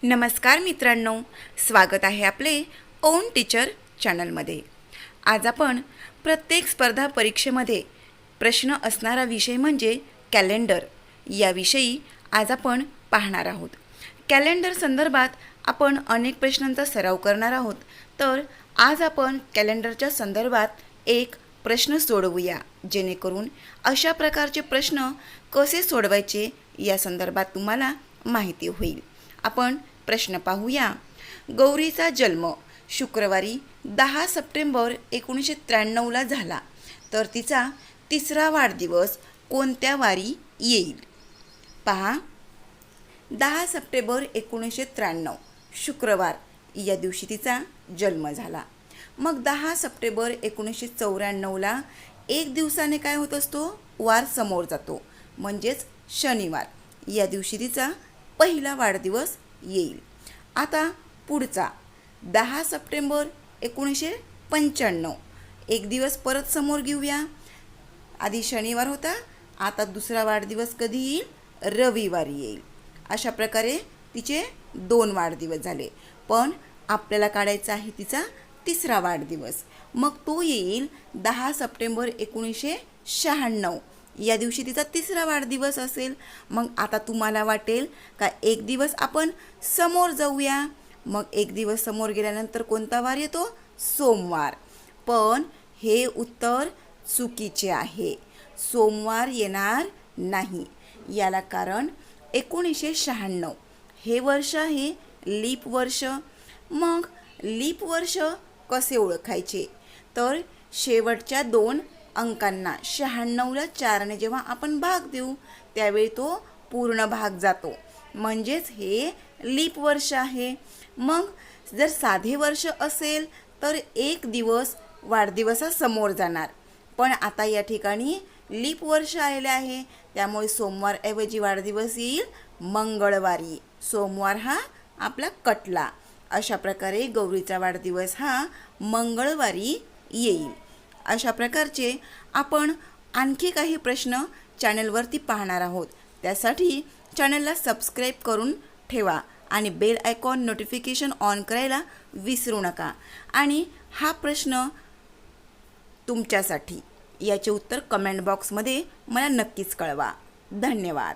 नमस्कार मित्रांनो, स्वागत आहे आपले ओन टीचर चॅनलमध्ये। आज आपण प्रत्येक स्पर्धा परीक्षेमध्ये प्रश्न असणारा विषय म्हणजे कॅलेंडर याविषयी आज आपण पाहणार आहोत। कॅलेंडर संदर्भात आपण अनेक प्रश्नांचा सराव करणार आहोत। तर आज आपण कॅलेंडरच्या संदर्भात एक प्रश्न सोडवूया, जेणेकरून अशा प्रकारचे प्रश्न कसे सोडवायचे या संदर्भात तुम्हाला माहिती होईल। आपण प्रश्न पाहूया। गौरीचा जन्म शुक्रवारी 10 सप्टेंबर 1993ला झाला, तर तिचा तिसरा वाढदिवस कोणत्या वारी येईल? पहा, 10 सप्टेंबर 1993 शुक्रवार या दिवशी तिचा जन्म झाला। मग 10 सप्टेंबर 1994ला एक दिवसाने काय होत असतो? वार समोर जातो, म्हणजेच शनिवार या दिवशी तिचा पहिला वाढदिवस येईल। आता पुढचा 10 सप्टेंबर 1995 एक दिवस परत समोर घेऊया। आधी शनिवार होता, आता दुसरा वाढदिवस कधी येईल? रविवारी येईल। अशा प्रकारे तिचे 2 वाढदिवस झाले, पण आपल्याला काढायचा आहे तिचा तिसरा वाढदिवस। मग तो येईल 10 सप्टेंबर 1996 या दिवशी तिचा तिसरा वाढदिवस असेल। मग आता तुम्हाला वाटेल का एक दिवस आपण समोर जाऊया। मग एक दिवस समोर गेल्यानंतर कोणता वार येतो? सोमवार। पण हे उत्तर चुकीचे आहे, सोमवार येणार नाही। याला कारण 1996 हे वर्ष आहे लीप वर्ष। मग लीप वर्ष कसे ओळखायचे? तर शेवटच्या 2 अंकांना 96ला 4ने जेव्हा आपण भाग देऊ त्यावेळी तो पूर्ण भाग जातो, म्हणजेच हे लीप वर्ष आहे। मग जर साधे वर्ष असेल तर एक दिवस वाढदिवसासमोर जाणार, पण आता या ठिकाणी लीप वर्ष आलेले आहे, त्यामुळे सोमवारऐवजी वाढदिवस येईल मंगळवारी। सोमवार हा आपला कटला। अशा प्रकारे गौरीचा वाढदिवस हा मंगळवारी येईल। अशा प्रकारचे आपण आणखी काही प्रश्न चॅनलवरती पाहणार आहोत। त्यासाठी चॅनलला सबस्क्राईब करून ठेवा आणि बेल आयकॉन नोटिफिकेशन ऑन करायला विसरू नका। आणि हा प्रश्न तुमच्यासाठी, याचे उत्तर कमेंट बॉक्समध्ये मला नक्कीच कळवा। धन्यवाद।